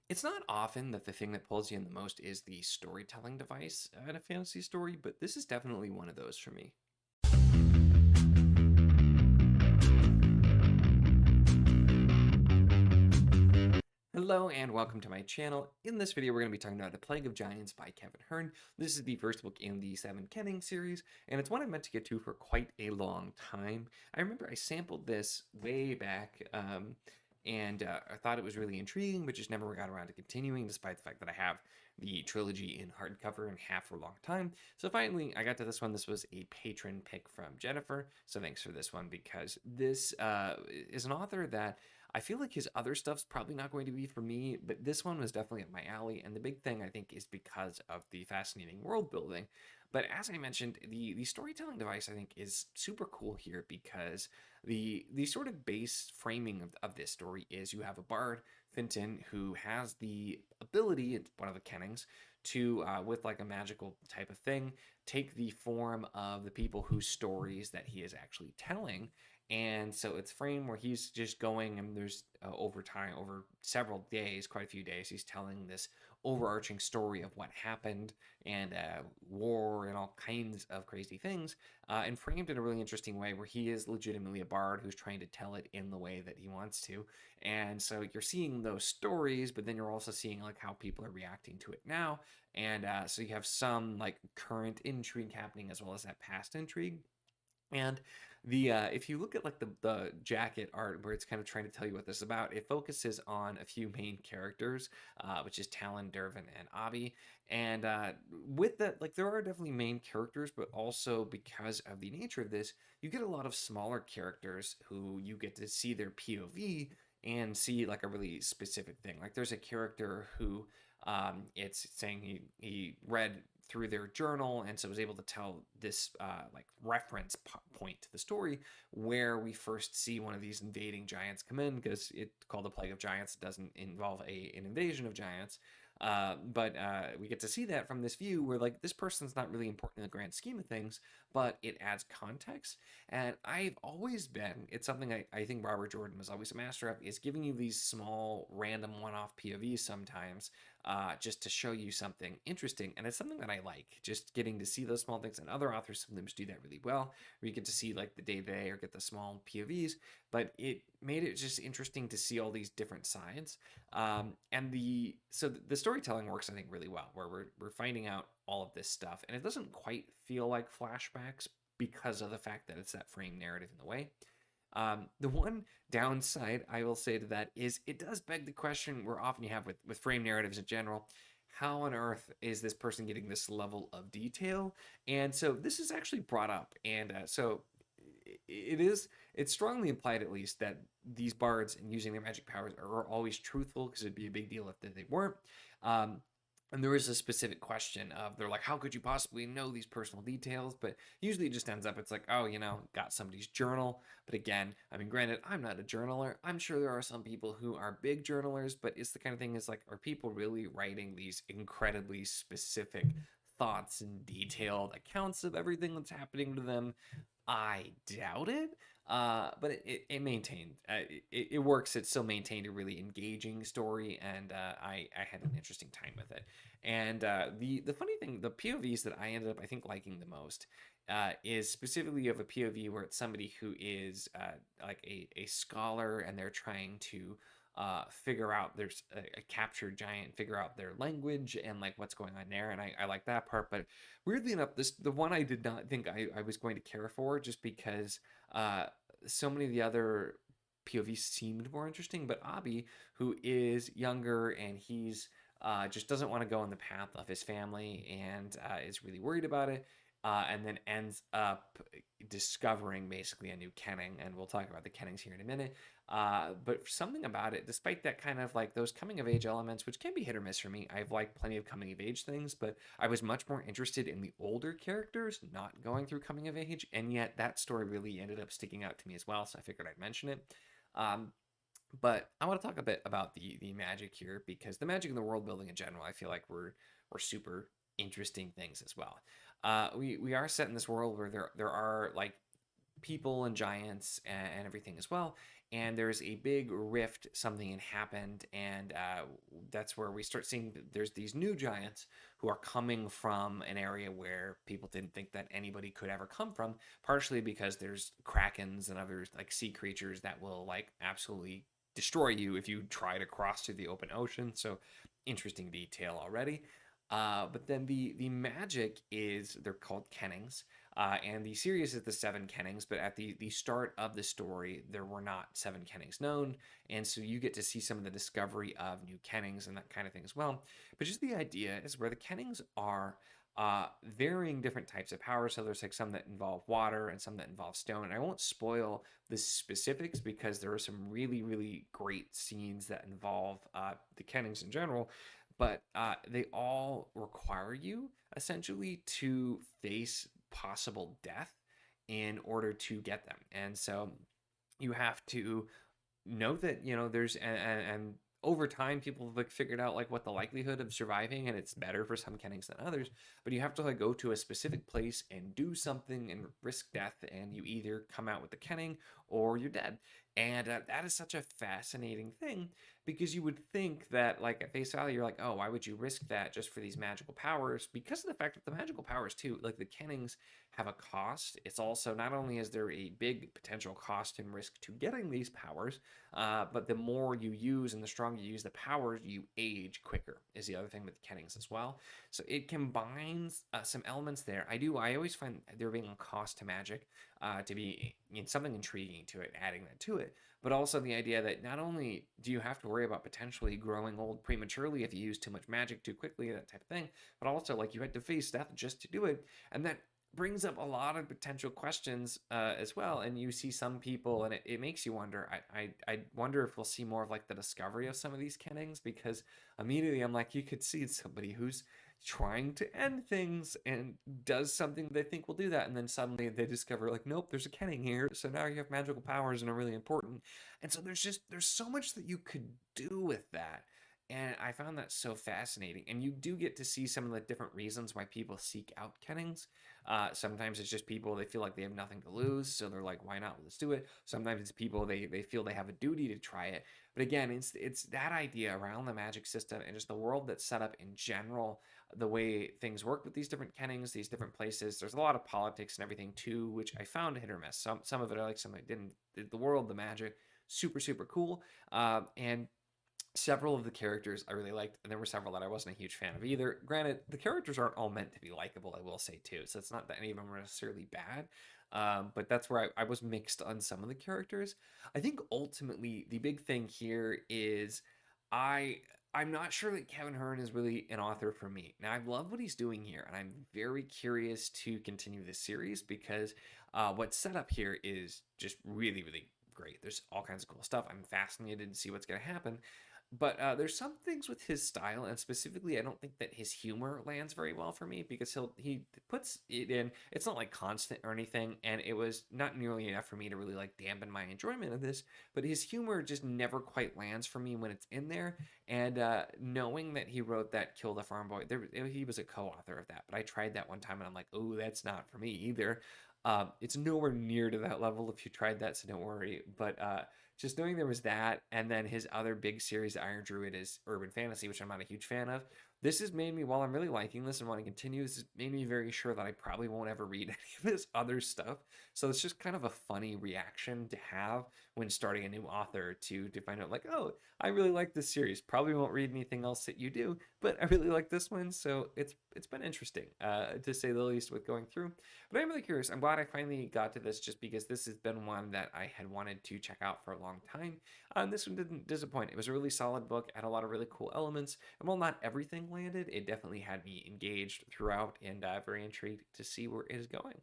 It's not often that the thing that pulls you in the most is the storytelling device in a fantasy story, but this is definitely one of those for me. Hello and welcome to my channel. In this video, we're going to be talking about The Plague of Giants by Kevin Hearne. This is the first book in the Seven Kenning series, and it's one I've meant to get to for quite a long time. I remember I sampled this way back, and I thought it was really intriguing, but just never got around to continuing, despite the fact that I have the trilogy in hardcover and have for a long time. So finally, I got to this one. This was a patron pick from Jennifer, so thanks for this one, because this is an author that I feel like his other stuff's probably not going to be for me, but this one was definitely up my alley. And the big thing, I think, is because of the fascinating world building. But as I mentioned, the storytelling device, I think, is super cool here because the sort of base framing of this story is you have a bard, Finton, who has the ability, it's one of the Kennings, to, with like a magical type of thing, take the form of the people whose stories that he is actually telling. And so it's framed where he's just going, and there's over time, over several days, quite a few days, he's telling this overarching story of what happened and war and all kinds of crazy things, and framed in a really interesting way where he is legitimately a bard who's trying to tell it in the way that he wants to. And so you're seeing those stories, but then you're also seeing like how people are reacting to it now. And so you have some like current intrigue happening as well as that past intrigue. And the if you look at like the jacket art where it's kind of trying to tell you what this is about, it focuses on a few main characters, which is Talon, Dervin, and Abby. And with that, like there are definitely main characters, but also because of the nature of this, you get a lot of smaller characters who you get to see their POV and see like a really specific thing. Like there's a character who it's saying he read through their journal and so was able to tell this like reference point to the story where we first see one of these invading giants come in, because it's called the Plague of Giants. It doesn't involve an invasion of giants, but we get to see that from this view where like this person's not really important in the grand scheme of things, but it adds context. And I've always been, it's something I think Robert Jordan was always a master of, is giving you these small random one-off POVs sometimes, just to show you something interesting. And it's something that I like, just getting to see those small things. And other authors sometimes do that really well, where you get to see like the day-to-day or get the small POVs. But it made it just interesting to see all these different sides. And the storytelling works, I think, really well, where we're finding out all of this stuff. And it doesn't quite feel like flashbacks because of the fact that it's that frame narrative in the way. The one downside I will say to that is it does beg the question where often you have with frame narratives in general: how on earth is this person getting this level of detail? And so this is actually brought up, and so it's strongly implied at least that these bards and using their magic powers are always truthful, because it'd be a big deal if they weren't. Um, and there is a specific question of, they're like, how could you possibly know these personal details? But usually it just ends up, it's like, oh, got somebody's journal. But again, I mean, granted, I'm not a journaler. I'm sure there are some people who are big journalers, but it's the kind of thing, is like, are people really writing these incredibly specific thoughts and detailed accounts of everything that's happening to them? I doubt it. But it maintained, it works. It still maintained a really engaging story, and I had an interesting time with it. And the funny thing, the POVs that I ended up, I think, liking the most, is specifically you have a POV where it's somebody who is like a scholar, and they're trying to figure out, there's a captured giant, figure out their language and like what's going on there. And I like that part. But weirdly enough, the one I did not think I was going to care for, just because uh, so many of the other POVs seemed more interesting. But Abby, who is younger, and he's just doesn't want to go in the path of his family, and is really worried about it, and then ends up discovering basically a new Kenning, and we'll talk about the Kennings here in a minute. But something about it, despite that kind of like those coming of age elements, which can be hit or miss for me, I've liked plenty of coming of age things, but I was much more interested in the older characters not going through coming of age, and yet that story really ended up sticking out to me as well, so I figured I'd mention it. Um, but I want to talk a bit about the magic here, because the magic and the world building in general, I feel like we're super interesting things as well. We are set in this world where there are like people and giants and everything as well. and there's a big rift. Something had happened, and that's where we start seeing there's these new giants who are coming from an area where people didn't think that anybody could ever come from, partially because there's krakens and other like sea creatures that will like absolutely destroy you if you try to cross through the open ocean. So interesting detail already. But then the magic is they're called kennings, and the series is the seven kennings. But at the start of the story, there were not seven kennings known, and so you get to see some of the discovery of new kennings and that kind of thing as well. But just the idea is where the kennings are varying different types of power. So there's like some that involve water and some that involve stone. And I won't spoil the specifics because there are some really, really great scenes that involve the kennings in general. But they all require you essentially to face possible death in order to get them. And so you have to know that there's and over time people have like figured out like what the likelihood of surviving, and it's better for some kennings than others, but you have to like go to a specific place and do something and risk death, and you either come out with the kenning or you're dead. And that is such a fascinating thing, because you would think that like at face value you're like, oh, why would you risk that just for these magical powers? Because of the fact that the magical powers too, like the kennings have a cost. It's also, not only is there a big potential cost and risk to getting these powers, but the more you use and the stronger you use the powers, you age quicker, is the other thing with the kennings as well. So it combines some elements there. I always find there being a cost to magic to be something intriguing to it, adding that to it. But also the idea that not only do you have to worry about potentially growing old prematurely if you use too much magic too quickly, that type of thing, but also like you had to face death just to do it. And that brings up a lot of potential questions as well. And you see some people, and it makes you wonder. I wonder if we'll see more of like the discovery of some of these kennings, because immediately I'm like, you could see somebody who's trying to end things and does something they think will do that, and then suddenly they discover like, nope, there's a kenning here, so now you have magical powers and are really important. And so there's so much that you could do with that. And I found that so fascinating. And you do get to see some of the different reasons why people seek out kennings. Sometimes it's just people, they feel like they have nothing to lose, so they're like, why not? Let's do it. Sometimes it's people, they feel they have a duty to try it. But again, it's that idea around the magic system and just the world that's set up in general, the way things work with these different kennings, these different places. There's a lot of politics and everything too, which I found hit or miss. Some of it I like, some I didn't. The world, the magic, super, super cool. And several of the characters I really liked, and there were several that I wasn't a huge fan of either. Granted, the characters aren't all meant to be likable, I will say too, so it's not that any of them are necessarily bad. But that's where I was mixed on some of the characters. I think ultimately the big thing here is I I'm not sure that Kevin Hearne is really an author for me. Now I love what he's doing here, and I'm very curious to continue this series because what's set up here is just really, really great. There's all kinds of cool stuff. I'm fascinated to see what's going to happen. But there's some things with his style, and specifically, I don't think that his humor lands very well for me, because he puts it in. It's not like constant or anything, and it was not nearly enough for me to really like dampen my enjoyment of this. But his humor just never quite lands for me when it's in there. And knowing that he wrote that "Kill the Farm Boy," he was a co-author of that. But I tried that one time, and I'm like, oh, that's not for me either. It's nowhere near to that level if you tried that, so don't worry. But just knowing there was that, and then his other big series, Iron Druid, is urban fantasy, which I'm not a huge fan of. This has made me, while I'm really liking this and want to continue, this has made me very sure that I probably won't ever read any of his other stuff. So it's just kind of a funny reaction to have when starting a new author, to find out like, oh, I really like this series. Probably won't read anything else that you do, but I really like this one. So it's been interesting, to say the least, with going through. But I'm really curious. I'm glad I finally got to this, just because this has been one that I had wanted to check out for a long time. This one didn't disappoint. It was a really solid book, had a lot of really cool elements. And while not everything landed, it definitely had me engaged throughout, and very intrigued to see where it is going.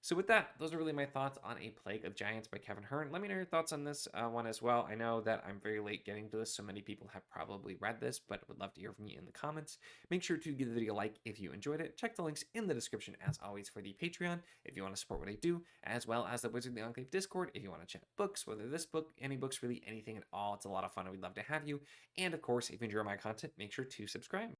So with that, those are really my thoughts on A Plague of Giants by Kevin Hearne. Let me know your thoughts on this one as well. I know that I'm very late getting to this, so many people have probably read this, but would love to hear from you in the comments. Make sure to give the video a like if you enjoyed it. Check the links in the description, as always, for the Patreon if you want to support what I do, as well as the Wizard of the Enclave Discord if you want to chat books, whether this book, any books, really anything at all. It's a lot of fun, and we'd love to have you. And of course, if you enjoy my content, make sure to subscribe.